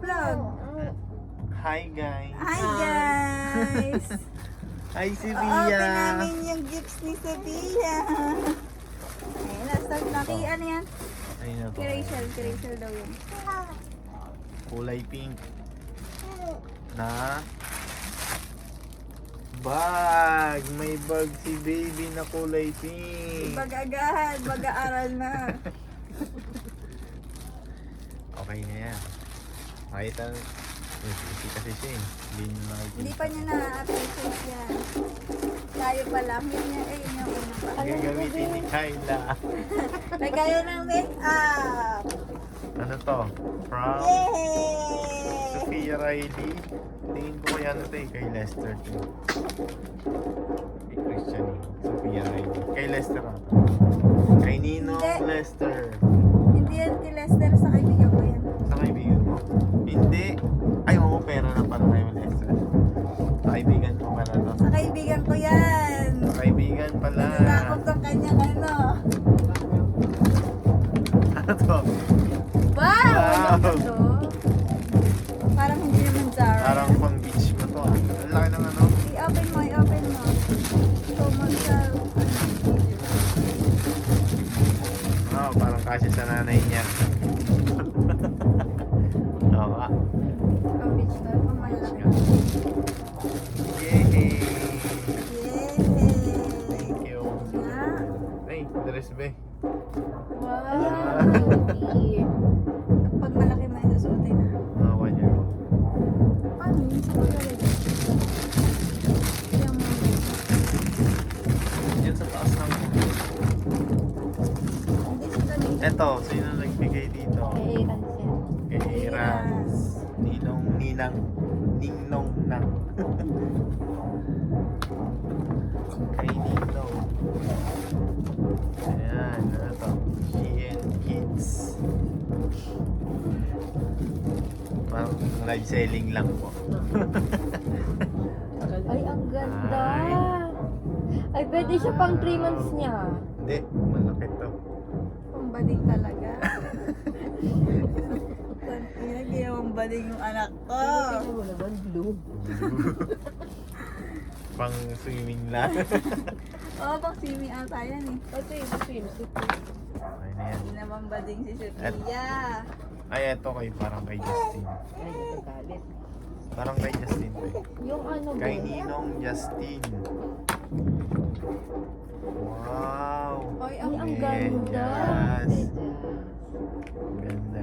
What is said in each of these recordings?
nagpa-vlog. Hi guys! Hi guys! Hi si Open Bia! namin yung gifts ni Sophia. Ayun, nasa naki, ano yan? Ayun na to. Kay Rachel daw yun. Kulay pink. Na bag! May bag si baby na kulay pink. Bagagahan, mag-aaral na. Okay na yan. Makita si kasi siya eh. Hindi niyo nakikita. Hindi pa niya na-appreciate yan. Tayo pa lang. Yun yan, yun yung una pa. Gagamitin ni Kyla. Nagayo ng make-up. Ano to? From Yay! Sophia Riley. Tingin ko kaya ano to eh. Kay Lester to. Kay Christian eh. Sophia Riley. Kay Lester ata. Kay Nino Hindi. Lester. Hindi yan kay Lester, sa kaibigan ko yan. Sa kaibigan mo? Hindi. Ay, oo, pera na pala kayo Lester. Sa kaibigan ko pala to. Sa kaibigan ko yan. Sa kaibigan pala. Nakakot ang kanyang ano. Ano to? Wow! Wow. Ano to? Parang hindi naman Zara. Parang pang beach mo to. Ang laki ng ano? I-open mo, i-open mo. So, Oh, parang kasi sa nanay niya. Oo nga. Pang beach to, pang malaki. Yay! Yay! Thank you. Nga. Ay, dress be. Wow! Pag malaki mo, isusuotin na. Mga 1 year old. Paano yun? Sa paglalagay? Yung mga Yan sa taas lang. hindi sa kanina. Eto, sino nagbigay dito? Eh, Kay Rans. Ninong na. Kay Ninong. Ayan, ano to? GN Kids. Parang live selling lang po. Ay, ang ganda. Ay. Ay, pwede siya pang 3 months niya. Hindi, malaki to. Pambading talaga. Ginagawang bading yung anak ko. Tingnan mo naman, blue. Pang swimming lang. Oo, pang swimming ata yan eh. Ito yung swimsuit. Ay na yan. Hindi naman bading si Sophia. Ay, eto kay parang kay Justin. Ay, nagagalit. Parang kay Justin to eh. Yung ano ba? Kay Ninong Justin. Wow! Oy, Ay, ang Yes. ganda. Ganda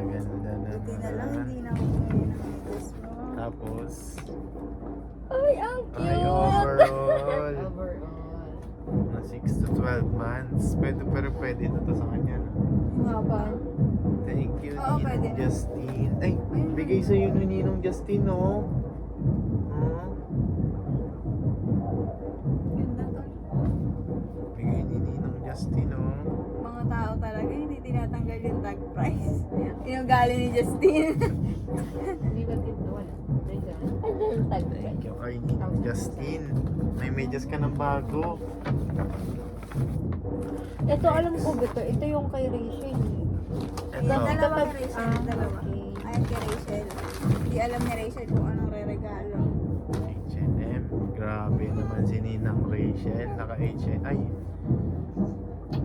na Buti na lang, naman. hindi na ako kumain ng medyas mo. Tapos, Ay, ang cute. ay overall. Overall. Na 6 to 12 months. Pero pwede na to sa kanya. No? Nga ba? Thank you, Oo, pwede Ninong na. Justin. Ay, Ayun. bigay sa'yo ni Ninong Justin, no? Oh. Ganda to. Bigay ni Ninong Justin, no? Mga tao talaga, hindi tinatanggal yung tag price. Yung galing ni Justin. Hindi ba dito? Wala. Ay, dahil tag ba? Thank you kay Ninong Justin. May medyas ka ng bago. Ito, alam ko ba ito? Ito yung kay Rachel. Ito. Yung dalawa Kapag- kay Rachel, ah, dalawa. okay. Ayan kay Rachel. Hindi alam ni Rachel kung anong re-regalo. H&M. Grabe naman si Ninang Rachel. Naka H&M. Ay.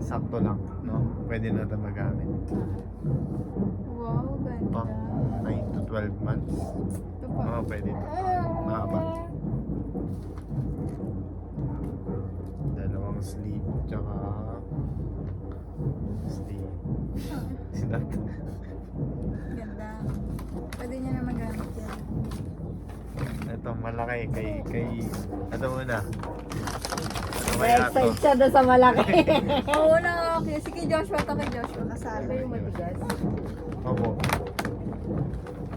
Sakto lang, no? Pwede na ito magamit. Wow, ganda. Pang 9 to 12 months. Ito pa. Oo, pwede na. Mahaba. Dalawang sleeve, tsaka sleeve. Sinat. Ganda. Pwede niya na magamit yan. Ito, malaki. Kay, ano muna? Ano May kaya to? excited siya doon sa malaki. Oo na, okay. Sige, Joshua. Ito kay Joshua. Kasama. Ito yung matigas. Opo.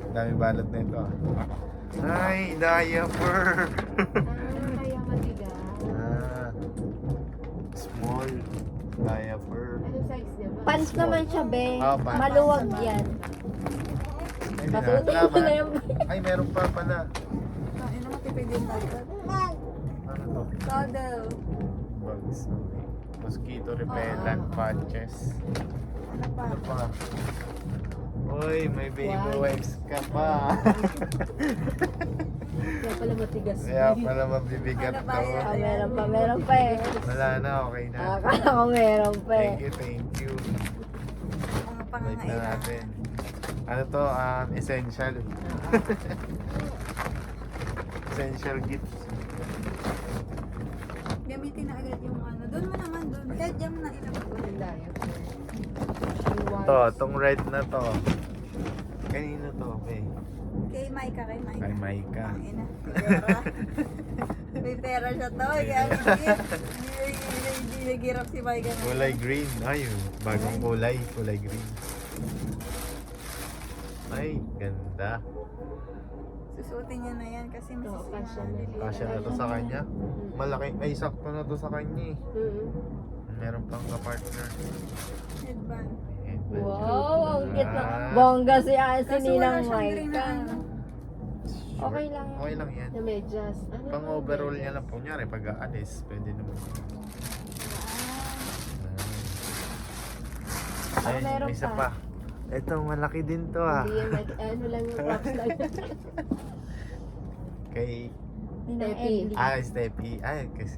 Dami balot na ito. Ay, diaper! Kaya matigas. Ah, small diaper. Ano size niya ba? Pants naman siya, be. Ah, pants. Maluwag yan. Ay, hindi na. Pasutin mo na Salamat. yung... Ay, meron pa pala. Ino matipid yung diaper. Ano to? Cuddle. Bugs. Okay. Mosquito repellent patches. Ano pa? Ano pa? Uy, may baby Wow. wipes ka pa. Kaya pala matigas. Kaya pala mabibigat Ano ba to. yan? Meron pa eh. Wala na, okay na. Akala ko meron pa eh. Thank you. Mga Balik na natin. pangangailangan. Ano to? Essential. Essential gifts. Gamitin na agad yung ano. Doon mo naman doon. Kahit dyan mo na ilabas ko. Maganda yan. To, tong red na to. Kanino to, be? Kay Maika, kay Maika. Kay Maika. Ina, pera. May pera siya to. Kaya hindi nag-hirap si Maika. na. Kulay green. Ay, bagong kulay. Kulay green. Ay, ganda. Susuotin niya na yan kasi Oo, kasya na. masisimahal. Kasya na to sa kanya. Malaki. Ay, sakto na to sa kanya eh. Meron pang kapartner. Headband. Headband. Wow, ang cute na. Ah. Bongga si Kaso wala Ninang siyang green na Maika. ano. Short. Okay lang yan. Okay lang yan. Na medyas. Ano Pang yung overall medyas? niya lang. Kunyari, pag aalis, pwede naman. Ah, Ay, meron may isa pa. pa. Ito, malaki din to ah. Hindi yan, ano lang yung props lang. Kay, Ninang Steffi. Edlin. Steffi. Ay, kasi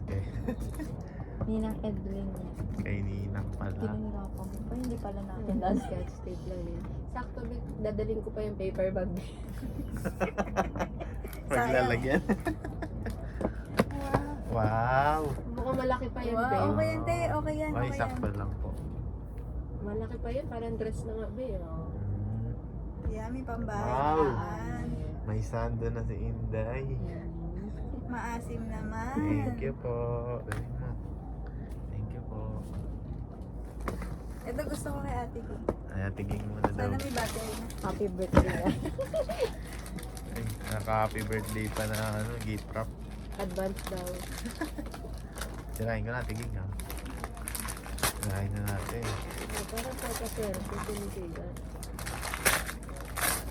Ninang Edlin yan. kay Ninang pala. Pinahirapan mo pa. Hindi pala natin Yung dati. sketch tape lang yan. Sakto, dadaling ko pa yung paper bag. Maglalagyan. Wow. Mukhang malaki pa yun, Wow, babe. okay yan, te. Okay yan, Ay, okay yan. sakto lang po. Malaki pa yun, parang dress na nga, babe. Oh. Yummy, pambahay. Wow. naman. May sando na si Inday. Maasim naman. Thank you po. Dali mo. Thank you po. Ito gusto ko kay ate ko. Ay, tiging mo na daw. Sana may battery na. Happy birthday yan. Ay, naka-happy birthday pa na ano, gift wrap. Advance daw. Sirahin ko na, tiging ha. Sirahin na natin. Oh, parang sa kasir, pinitigan.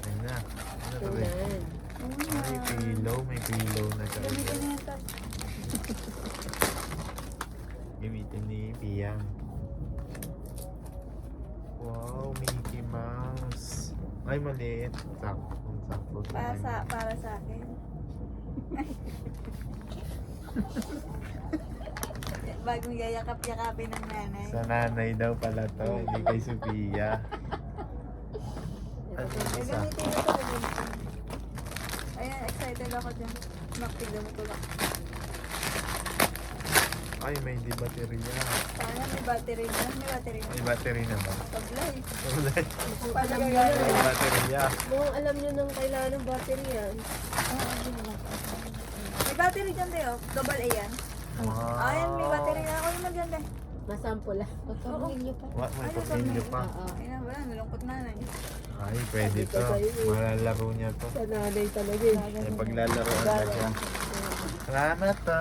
Ayun na. Ano to ba? Tunan. Ay, pillow. May pillow na siya. Gamitin na yan, tas. Gamitin ni Piyang. Wow, Mickey Mouse. Ay, maliit. Sakto. Sakto. Para sa akin. Bagong yayakap-yakapin ng nanay. Sa nanay daw pala to. Hindi kay Sophia. Ano yung isa? Gagamitin ito. Gagamitin. Ayan, excited ako dyan. Maktigam ko lang. Ay, may di baterya. Sana may battery na. May battery na. May battery na ba? Tablay. Wala. Paano Alam gagawin? nyo May batterya. Mukhang alam nyo nang kailangan ng battery yan. May battery dyan tayo. Double A yan. Wow. Ayan, may battery na ako yung maganda. Masample lang. Pagpamilyo pa. What? May pag-inyo pa. Oo. Ayun, wala. Nalungkot na na. Ay, pwede to. Malalaro niya to. Sa nanay talaga eh. May paglalaroan na siya. Salamat ta.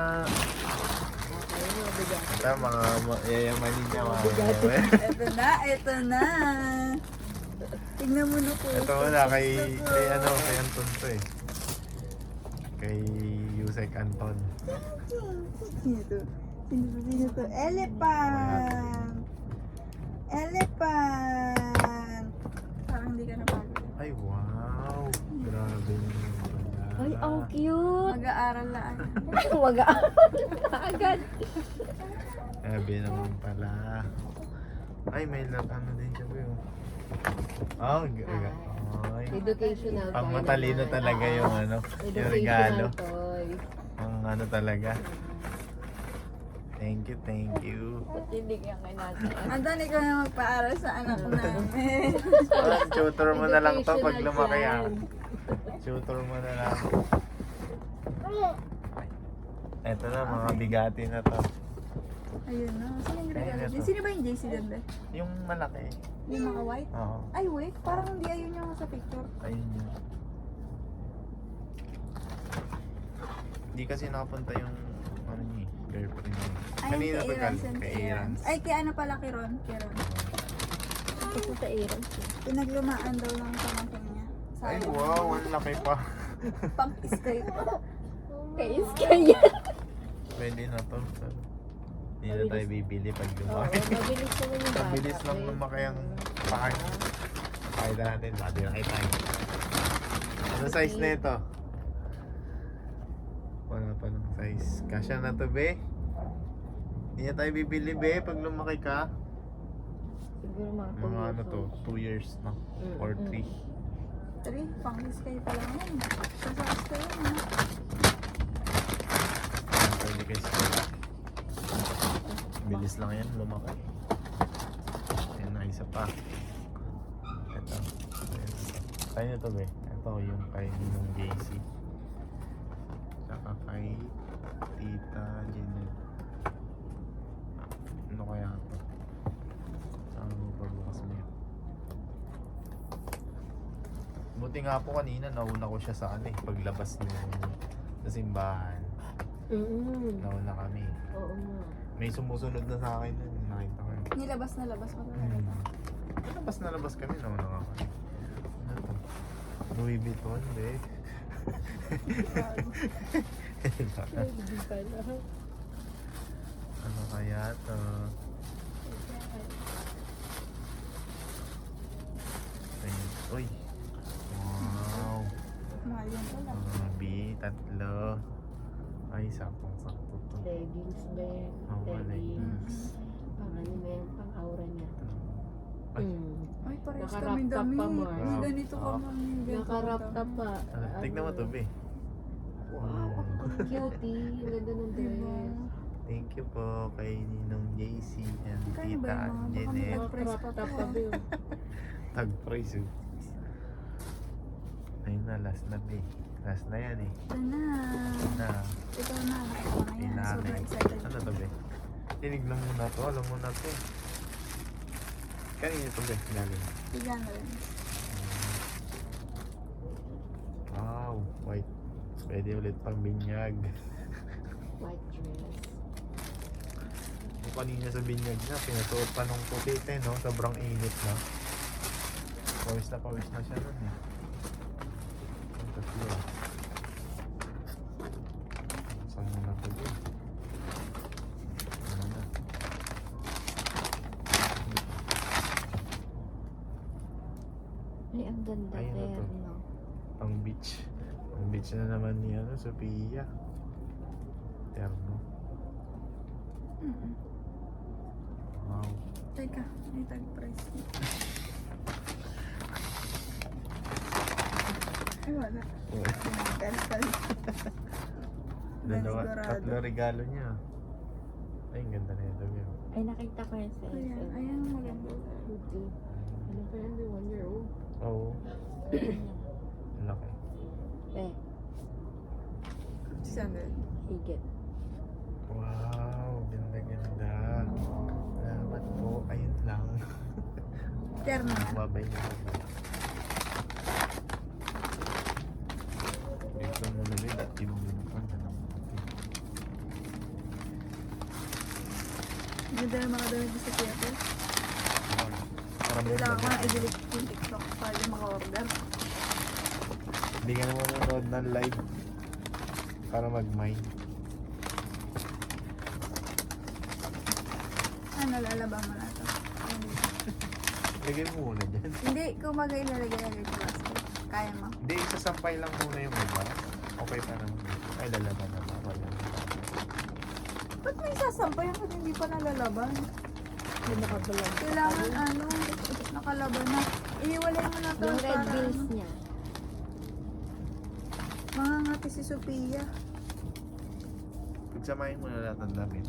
Ayun mga bigat. Ito, mga yayamanin niya. Mga Ito na, ito na. Tignan mo na po. Ito wala kay ano, kay Anton to eh. Kay Yusek Anton. Sino to? Sino to? Elephant! Elephant! Parang hindi ka napagod. Ay, wow. Grabe naman pala. Ay, ang cute. Mag-aaral na ano. Mag-aaral na agad. Grabe naman pala. Ay, may ano din siya po yung... Oh, ay. Educational Pang toy matalino naman. talaga yung ano, yung regalo. Educational toy. Ang ano talaga. Thank you. Patinig yan kay natin. Anton, ikaw na magpaaral sa anak namin. Ah, tutor mo na lang to pag Educational lumaki yan. ah. Tutor mo na lang. Eto na, mga bigati na to. Ayun na. Sino yung regalo Ayun na dyan? to. Sino ba yung JC dyan ba? Yung malaki. Yung mga white? Oo. Ay, wait. Parang hindi ayun yung sa picture. Ayun yun. Hindi kasi nakapunta yung ano niya, eh, girlfriend niya. Ay, Kanina kay to Irans galing, and kay kay Irans. Irans. Ay, kay ano pala kay Ron? Kay Ron. Ito sa Aaron. Pinaglumaan daw ng pamangkin niya. Ay Sayang. wow, ang laki pa. Pump straight. Kay Iska yan. Pwede na to. Hindi na tayo bibili pag Oo, lumaki. mabilis naman yung bata. Mabilis lang lumaki ang paa niya. Pakita natin. Bati na kita. Ano size na ito? Wala pa ng size. Kasya na to, be. Hindi na tayo bibili, be, pag lumaki ka. Siguro mga Mga ano to, 2 years na. Or 3. 3, pangis kayo pa lang yun. Sasas kayo, ha? Pwede kayo sa bilis lang yan, lumaki. Ayan na, isa pa. Ito. Tayo na to, be. Ito yung kay Ninong JC. Tsaka kay Tita Janet. Ano kaya ito? Saan mo pagbukas mo yun? Buti nga po kanina, nauna ko siya sa ano eh, paglabas sa simbahan. Nauna kami. Oo nga. May sumusunod na sa akin nun, nakita ko yun. Nilabas na labas mo talaga. Labas na labas kami, nauna nga kami. Ano to? Louis Vuitton, be. Hindi pala. Ano kaya to? Ayun. Uy! Wow! Mahal yan pala. B, tatlo. Ay, saktong-sakto to. Leggings, be. Oo, leggings. Pang ano ba yan? Pang aura niya. Ay. Ay, parehas Nakarap kami top dami. pa, Mar. May ganito ka Oo. man. Nakarap top pa. Tignan mo to, be. Wow, ang cutie. Ang ganda ng Diba? dress. Thank you po kay Ninong JC and Kaya ba Tita yung mga baka Janet. Mga Price crop pa top to, pa, ah. be. Tag price oh. Ayun na, last na, be. Last na yan eh. Ito na. Na, Ito na. Ito na yan. inanay. Sobrang excited. Ano to, be? Tinignan mo na to, alam mo na to. Kanina to, be. Galing. Bigyan na rin. Wow, white. Pwede ulit pang binyag. White dress. Yung kanina sa binyag niya, pinasuot pa nung putite, no? Sobrang init na. Pawis na siya nun eh. Ang tatlo. Saan mo na ito din? Ano na? Ay, ang ganda, Ay, ano to? terno. Pang beach. Pang beach na naman ni ano, Sophia. Terno. Wow. Teka, may tag price. Ay, wala. Cancel. Dalawa, Manigurado. tatlo regalo niya. Ay, ang ganda na ito. Bea. Ay, nakita ko yan sa Ayan, SM. ayan, maganda. Cutie. Ano pa yan, be? 1 year old. Oo. Laki. Eh, 600. higit. Wow, ganda-ganda. Salamat po. Ayun lang. Terno na. Babay na. Dito mo na rin at yung binukon na naman. Ganda ng mga damit sa theater. Parang Kailangan ko na i-delete yung TikTok para yung maka-order. hindi ka naman nanonood ng live para mag-mind. Nalalaba mo na ito. Lagay mo muna dyan. Hindi, kung mag-ilalagay agad yung basket. Kaya mo. Hindi, isasampay lang muna yung iba. Okay pa naman. Ay, lalaban na ba? Wala. Ba't may sasampay ako hindi pa nalalaban? Hindi nakabalag. Kailangan nakalaban na. Iiwalay mo na ito. Yung red bills niya. Mangangati si Sophia. Pagsamahin mo na lahat ng damit.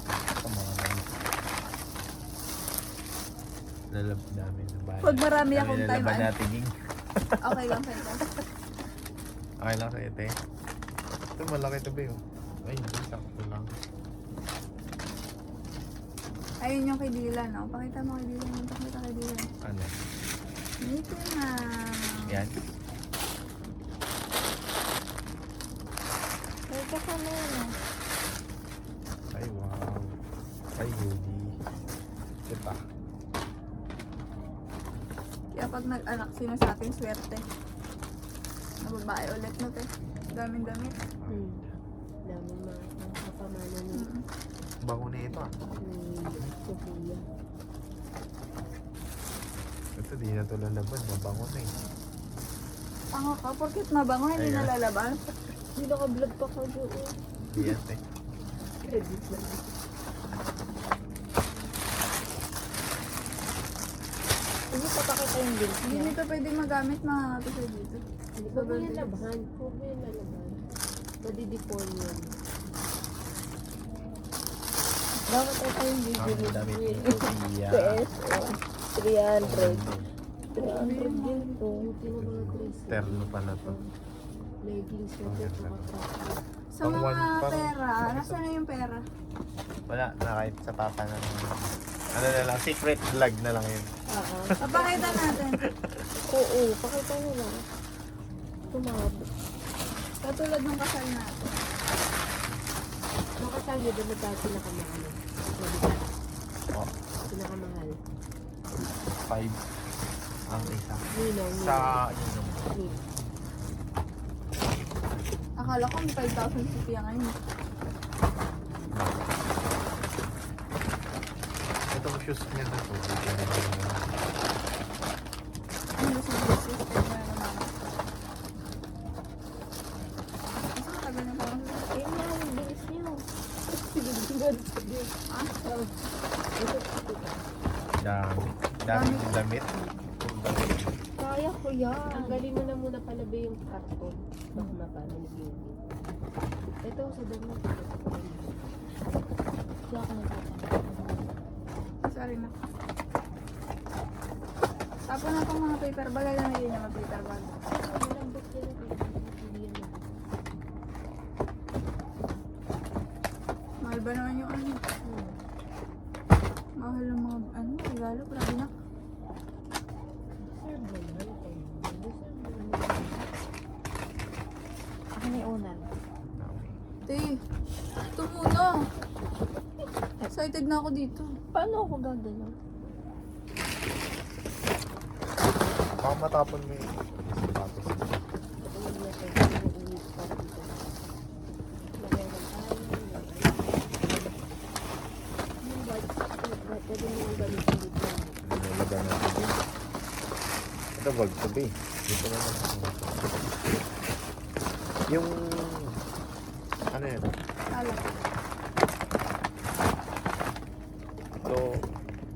Ito mga damit. Lalab namin sa bahay. Pag marami akong time, Lalaban ano? natin, Ging. Okay lang sa'yo. Okay lang sa'yo, te. Ito, malaki ito, Beo. Ay, hindi. Sakto lang. Ayun yung kay Dylan, no? Pakita mo kay Dylan. Pakita kay Dylan. Ano? Dito na. Yan. Ay, kasama yun, no? Ay, wow. Ay, hoodie. Diba? Kaya pag nag-anak, sino sa ating swerte? Na babae ulit mo, te. Daming damit. Daming mga kapamana ni Mm. Bango na ito, ah. Sophia. Ito, di na ito lalaban. Mabango na eh. Tanga ka, porkit mabango, hindi Ayan. nalalabas. Hindi naka-vlog pa ka doon. Di yan eh. Credit lang. Hindi papakita yung bills Hindi niya. nito pwede magamit mga kapisay dito. Huwag mo yan labahan. Huwag mo yan lalaban. Madideform yan. Dapat ito yung Ang video damit ni ni Sophia. PSO. 300. 300 din to. Buti mo mga dress. Terno pala to. Leggings na ito. Kapag Sa Pang mga one, pang- pera, nasaan na yung pera? Wala na kahit sa papa na. Ano na lang, secret vlog na lang yun. Oo. Papakita natin. Oo, pakita mo lang. Tumabot. Katulad ng kasal natin. makasal nyo doon magkano pinakamahal. Mabigat. Oh, Pinakamahal. 5 ang isa. Nino. Sa yun. Nino. Akala ko may 5,000 si Pia ngayon. Itong shoes niya na to. Ano ba si Jesus? Kaya mo yung mama. Mas matagal na pa. Ayun na yung bills niyo. Dami. Dami yung damit. Kaya ko yan. Tanggalin mo na muna pala ba yung karton. Baka mapano ni Beauty. Ito sa damit. Kaya ako nagtatanda. Sorry na. Tapos na itong mga paper bag. Ay, namili niya mga paper bag. Malambot yan. Hindi yan. Mahal ba naman yung ano? Mahal ang mga ano, regalo. Grabe na. Sir, mahal kayo. Ako na yung unan. Te, ito muna. Excited na ako dito. Paano ako gagalaw? Baka matapon mo yung sapatos. Nilalaga natin din. Ito bag to be. Dito naman ako. Yung ano yun? Alam. Ito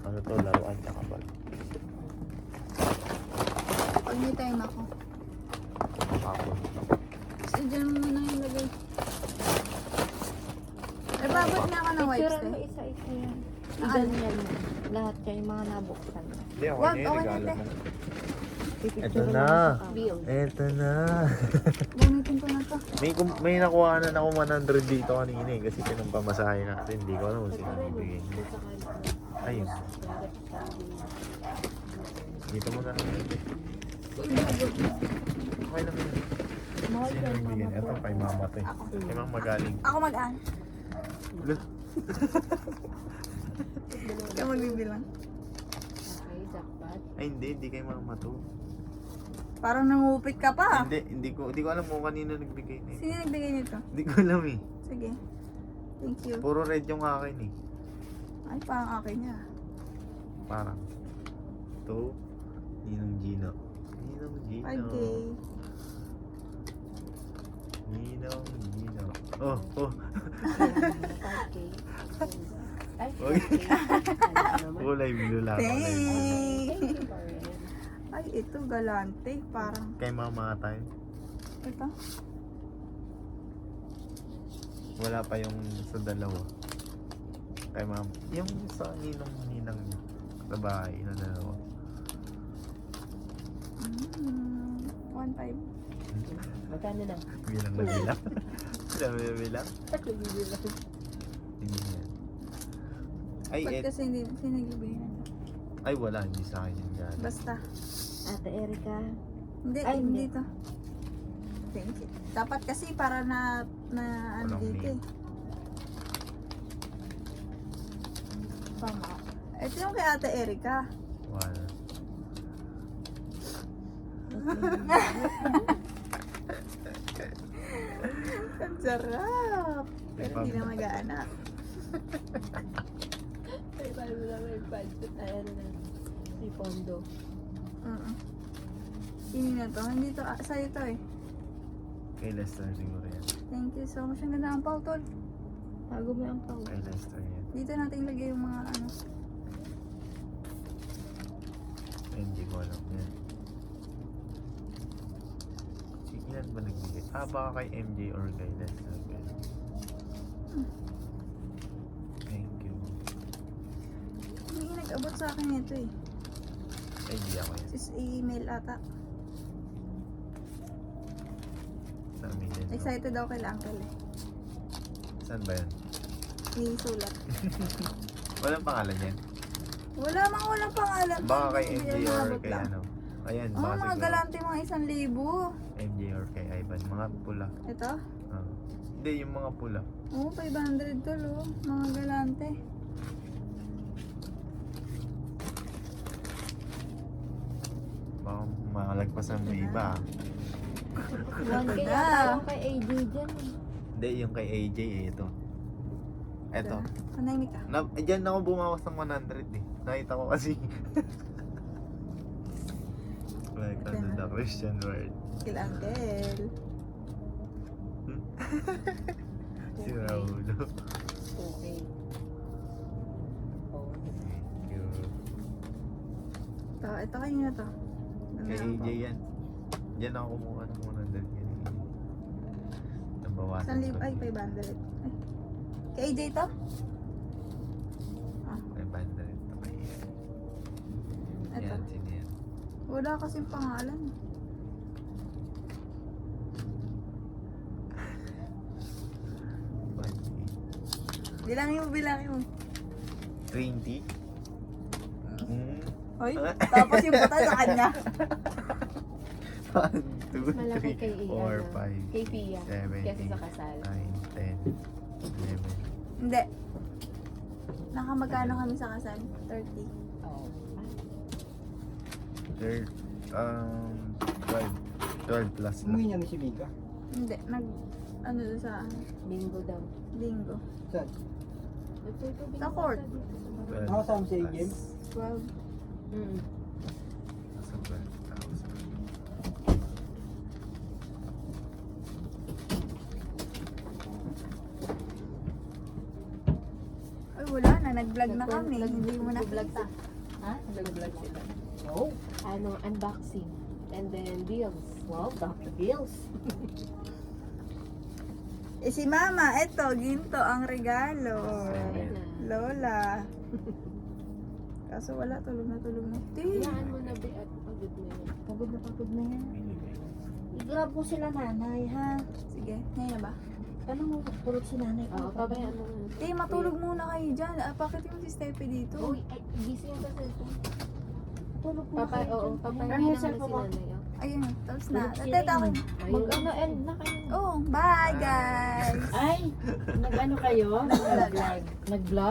ano to laruan tsaka bag. Pag may time ako. Hapon. So, dyan mo na yung lagay. Nababot na ako ng wipes Picturean mo eh. isa-isa yan. Ano? Ganyan mo. Lahat kayo mga nabuksan. Hindi ako Wag, niya okay regalo na, mo. Pipicture Ito mo na. lang sa Bill. Eto na. Gamitin ko na to. May nakuha na ako 100 dito kanina eh. Kasi pinampamasahe natin. Hindi ko alam kung sino bibigyan niya. Ayun. Dito mo na lang. Okay lang yun. Mahal Sino yan, bibigyan? mama Ito ko. kay mama to eh. Kay mama magaling. Ako mag-an. Look. Ikaw magbibilang. Okay, jackpot. Ay hindi kay mama to. Parang nangupit ka pa. Hindi ko alam kung kanino nagbigay na eh. Sino nagbigay nito? Hindi ko alam eh. Sige. Thank you. Puro red yung akin eh. Ay, parang akin niya. Parang. Ito. Ninong Gino. Ninong Gino. 5K. Ninong Gino. Oh. 5K. Ay, Wag. 5K. Ano naman? Kulay blue lang. Kulay blue. Thanks. Thank you for it. Ay, ito galante. Parang, Kay mama tayo. ito. Wala pa yung sa dalawa. Kay mama. Yung sa ninong niya. Sa bahay na dalawa. 1.5. Magkano na? Bilang na bilang. Bilang na bilang. Nagbibilang. Hindi yan. Ay, Ba't kasi hindi nagbibigay na ito? ay wala. Hindi sa akin yung gano'n. Basta. Ate Erika. Hindi, Ay, hindi hindi. to. Thank you. Dapat kasi para na ano Walang dito eh. name. Tama. Ito yung kay Ate Erika. Wala. Ang sarap. Pero hindi na mag-aanak. Ay, paano na may budget? Ay, ano na. Si Pondo. Sino na to? Hindi to, sa'yo to eh. Kay Lester siguro yan. Thank you so much. Ang ganda ang pau, tol. Bago mo yung pau. Kay Lester yan. Dito natin lagay yung mga ano. Hindi ko alam yan. Si ilan ba nagbigay? Baka kay MJ or kay Lester. Thank you. Hindi nag-abot sa akin ito eh. Ay, di ako yan. Sis email ata. Sa amin yan. no? Excited daw kay Uncle eh. Saan ba yan? May sulat. Walang pangalan yan? Walang pangalan. Baka kay Hindi MJ na or naabot kay lang. ano? Ayan, Oh, baka mga siguro. galante mga 1,000. MJ or kay Ivan. Mga pula. Ito? Ah. Hindi, yung mga pula. Oo, 500 tol oh. Mga galante. Baka malagpasan mo iba. 1K Ganda. yata yung kay AJ dyan. Hindi, yung kay AJ eh, ito. Eto. Panahimik ka. Diyan ako bumawas ng 100 eh. Nakita ko kasi. Welcome to the Christian world. Kay Uncle. Si Raulo. Okay. Oh. Thank you. Ito kanina to. Kay AJ yan. Diyan ako kumuha ng 100 yan. Nabawasan 1,000. Ay, 500. Ay. Kay AJ to? 500 to kay Ito. yan, sino yan? Wala kasing pangalan. Bilangin mo. 20? Hoy, tapos yung buta sa kanya. 1, 2, Malaki kay 3, 4, ano, 5, kay Pia. 7, Kesa sa 8, kasal. 9, 10, 11. Hindi. Nakamagkano kami sa kasal? 30. Oh. Third, 12 plus Umuwi lang. niya ni si Mika. Hindi. Ano doon sa Bingo daw. linggo. Saan? Ito, Sa court. 12 Nakasama si plus. James. 12. Mm. Nasa 12,000. Ay, wala na. Nag-vlog na kami. Hindi mo na Nag-vlog kita. Ha? Nag-vlog sila. Oo. Ano, unboxing. And then bills. Wow, Dr. Bills. Eh si Mama, eto, ginto ang regalo. Seven. Lola. Kaso wala, tulog na. Ti. Hayaan mo na, Bi, at pagod na yun. Pagod na yan. Binigay. I-grab mo sila nanay, ha? Sige, ngayon na ba? Ano mo, tulog si nanay ko. Oo, pabayaan mo na. Eh, matulog muna kayo dyan. Bakit yung si Steffi dito? Uy, ay, gising yung sa cellphone. Tulog mo Papa, kayo oo, dyan. papahinga Ano yung naman na si cellphone mo? nanay. oh. Ayun, tapos na. Tulog sila Nateta ako. Ayun. Mag-ano, end na kayo. Oh, bye guys! Ay, nag-ano kayo? Nag-vlog. Nag-vlog?